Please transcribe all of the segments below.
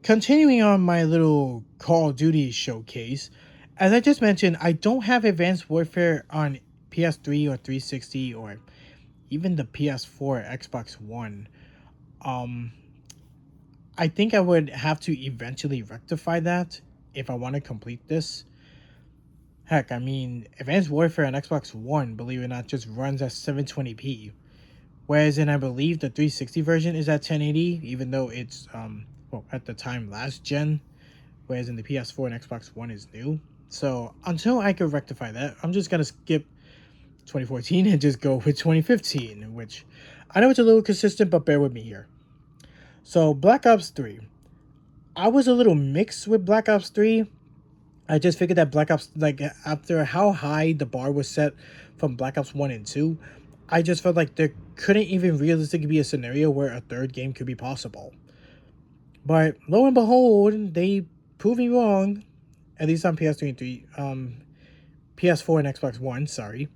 continuing on my little Call of Duty showcase, as I just mentioned, I don't have Advanced Warfare on PS3 or 360 or even the PS4 or Xbox One. Um, I think I would have to eventually rectify that if I want to complete this. Heck, I mean, Advanced Warfare on Xbox One, believe it or not, just runs at 720p. Whereas in I believe the 360 version is at 1080, even though it's well at the time last gen, whereas in the PS4 and Xbox One is new. So until I could rectify that, I'm just gonna skip 2014 and just go with 2015, which I know it's a little consistent, but bear with me here. So Black Ops 3. I was a little mixed with Black Ops 3. I just figured that Black Ops, like, after how high the bar was set from Black Ops 1 and 2, I just felt like there couldn't even realistically be a scenario where a third game could be possible. But lo and behold, they proved me wrong, at least on PS3 and 3, PS4 and Xbox One, sorry.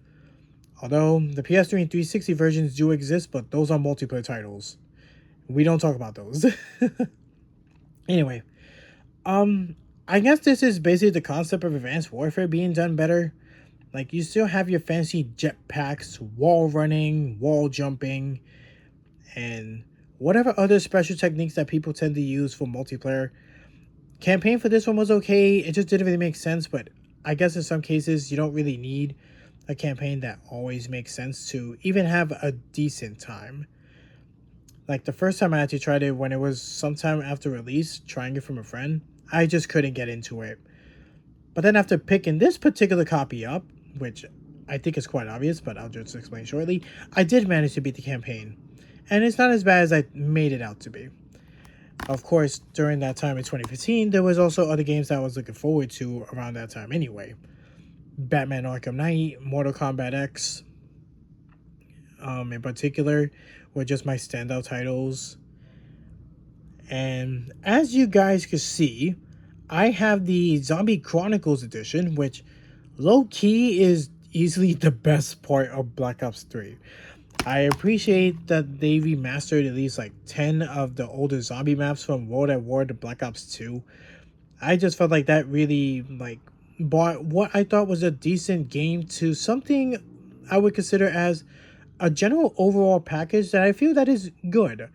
Although the PS3 and 360 versions do exist, but those are multiplayer titles. We don't talk about those. Anyway, I guess this is basically the concept of Advanced Warfare being done better. Like, you still have your fancy jetpacks, wall running, wall jumping, and whatever other special techniques that people tend to use for multiplayer. Campaign for this one was okay. It just didn't really make sense, but I guess in some cases you don't really need a campaign that always makes sense to even have a decent time. Like the first time I actually tried it when it was sometime after release, trying it from a friend, I just couldn't get into it. But then after picking this particular copy up, which I think is quite obvious, but I'll just explain shortly, I did manage to beat the campaign. And it's not as bad as I made it out to be. Of course, during that time in 2015, there was also other games that I was looking forward to around that time anyway. Batman Arkham Knight, Mortal Kombat X, in particular, were just my standout titles. And as you guys can see, I have the Zombie Chronicles edition, which low-key is easily the best part of Black Ops 3. I appreciate that they remastered at least like 10 of the older zombie maps from World at War to Black Ops 2. I just felt like that really like brought what I thought was a decent game to something I would consider as a general overall package that I feel that is good.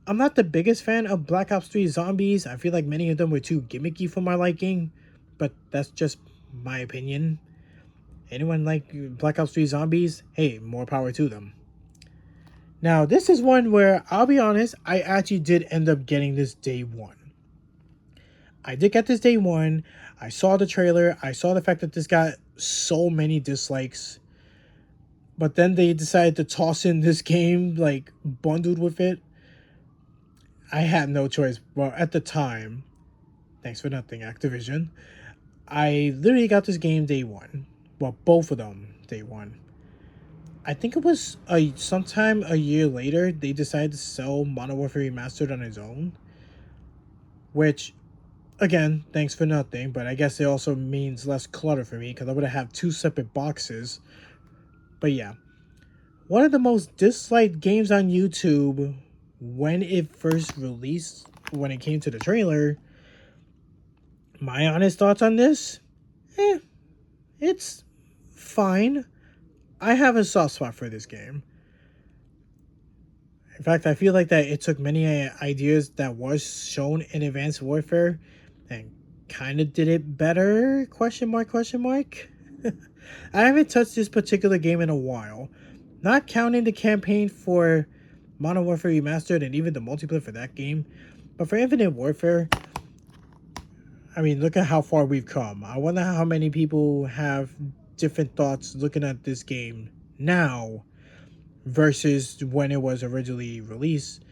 I'm not the biggest fan of Black Ops 3 zombies. I feel like many of them were too gimmicky for my liking, but that's just my opinion. Anyone like Black Ops 3 zombies? Hey, more power to them. Now, this is one where, I'll be honest, I actually did end up getting this day one. I did get this day one. I saw the trailer. I saw the fact that this got so many dislikes. But then they decided to toss in this game, like, bundled with it. I had no choice. Well, at the time, thanks for nothing, Activision, I literally got this game day one. Well, both of them day one. I think it was sometime a year later, they decided to sell Modern Warfare Remastered on its own. Which, again, thanks for nothing, but I guess it also means less clutter for me because I would have two separate boxes. But yeah, one of the most disliked games on YouTube when it first released, when it came to the trailer. My honest thoughts on this? It's fine. I have a soft spot for this game. In fact, I feel like that it took many ideas that was shown in Advanced Warfare and kind of did it better, question mark, question mark. I haven't touched this particular game in a while. Not counting the campaign for Modern Warfare Remastered and even the multiplayer for that game. But for Infinite Warfare, I mean, look at how far we've come. I wonder how many people have different thoughts looking at this game now versus when it was originally released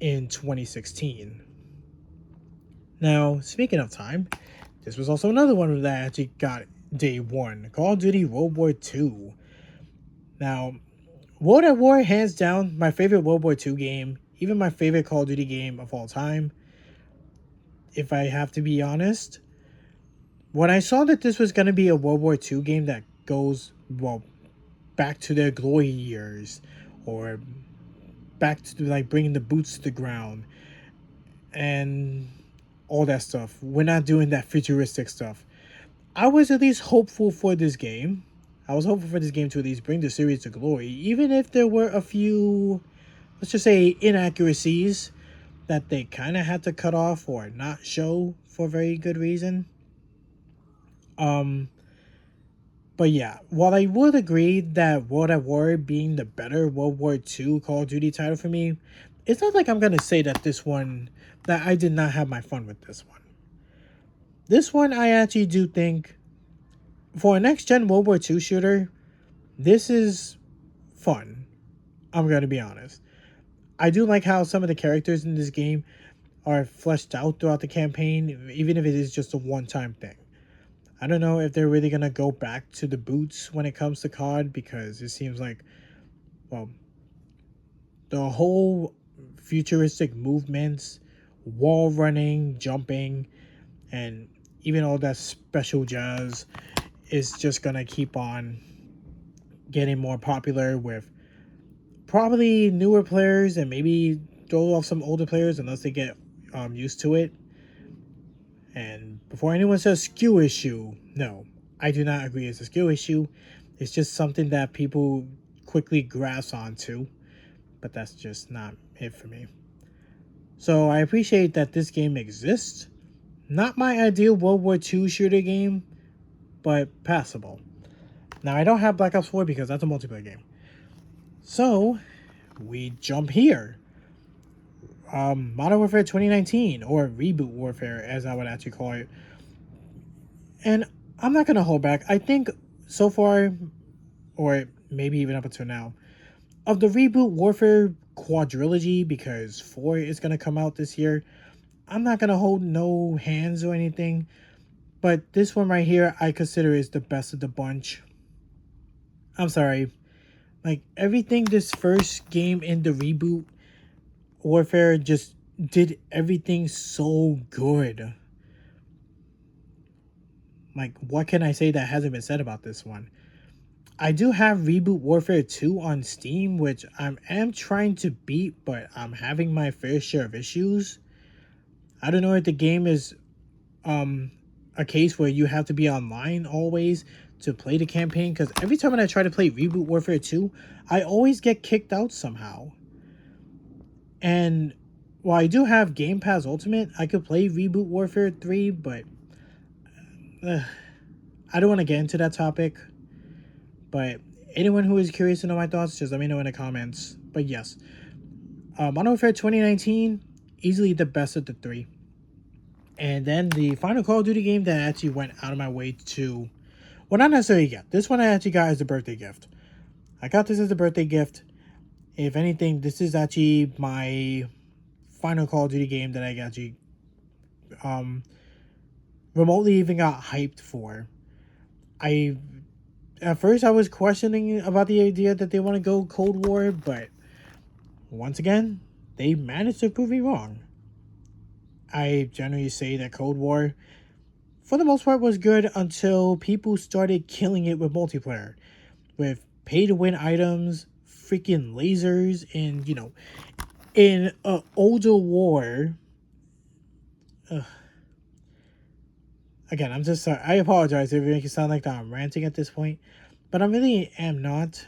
in 2016. Now, speaking of time, this was also another one that I actually got day one. Call of Duty World War II. Now, World at War, hands down, my favorite World War II game, even my favorite Call of Duty game of all time. If I have to be honest, when I saw that this was going to be a World War II game that goes, well, back to their glory years, or back to like bringing the boots to the ground, and all that stuff. We're not doing that futuristic stuff. I was at least hopeful for this game. I was hopeful for this game to at least bring the series to glory, even if there were a few, let's just say, inaccuracies that they kind of had to cut off or not show for very good reason. Um, but yeah, while I would agree that World at War being the better World War II Call of Duty title for me, it's not like I'm gonna say that I did not have my fun with this one. This one I actually do think for a next gen World War II shooter, this is fun. I'm gonna be honest. I do like how some of the characters in this game are fleshed out throughout the campaign, even if it is just a one-time thing. I don't know if they're really gonna go back to the boots when it comes to COD, because it seems like, well, the whole futuristic movements, wall running, jumping, and even all that special jazz is just gonna keep on getting more popular with probably newer players, and maybe throw off some older players unless they get used to it. And before anyone says skill issue, no, I do not agree it's a skill issue. It's just something that people quickly grasp onto, but that's just not it for me. So I appreciate that this game exists. Not my ideal World War II shooter game, but passable. Now, I don't have Black Ops 4 because that's a multiplayer game. So, we jump here. Modern Warfare 2019, or Reboot Warfare, as I would actually call it. And I'm not going to hold back. I think so far, or maybe even up until now, of the Reboot Warfare quadrilogy, because 4 is going to come out this year, I'm not going to hold no hands or anything. But this one right here, I consider is the best of the bunch. I'm sorry. Like, everything this first game in the Reboot Warfare just did everything so good. Like, what can I say that hasn't been said about this one? I do have Reboot Warfare 2 on Steam, which I am trying to beat, but I'm having my fair share of issues. I don't know if the game is a case where you have to be online always to play the campaign, because every time when I try to play Reboot Warfare 2, I always get kicked out somehow. And while I do have Game Pass Ultimate, I could play Reboot Warfare 3, but I don't want to get into that topic. But anyone who is curious to know my thoughts, just let me know in the comments. But yes, Modern Warfare 2019, easily the best of the three. And then the final Call of Duty game that I actually went out of my way to, well, not necessarily get. This one I actually got as a birthday gift. I got this as a birthday gift. If anything, this is actually my final Call of Duty game that I actually remotely even got hyped for. At first I was questioning about the idea that they want to go Cold War, but once again, they managed to prove me wrong. I generally say that Cold War, for the most part, was good until people started killing it with multiplayer. With pay-to-win items, freaking lasers, and, in an older war. Again, I'm just sorry. I apologize if it makes it sound like that I'm ranting at this point, but I really am not.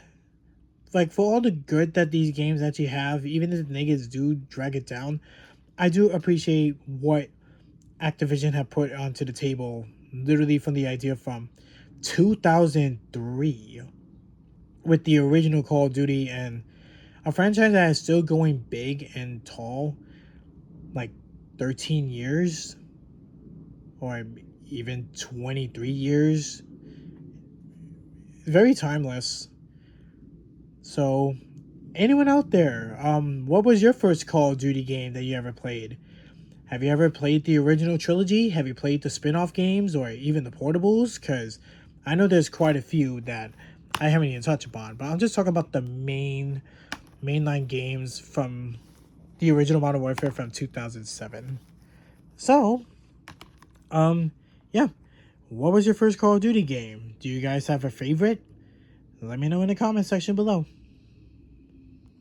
Like, for all the good that these games actually have, even if the negatives do drag it down, I do appreciate what Activision have put onto the table, literally from the idea from 2003 with the original Call of Duty, and a franchise that is still going big and tall, like 13 years or even 23 years. Very timeless. So, anyone out there, what was your first Call of Duty game that you ever played? Have you ever played the original trilogy? Have you played the spin-off games or even the portables? Because I know there's quite a few that I haven't even touched upon, but I'm just talking about the mainline games from the original Modern Warfare from 2007. So, yeah. What was your first Call of Duty game? Do you guys have a favorite? Let me know in the comment section below.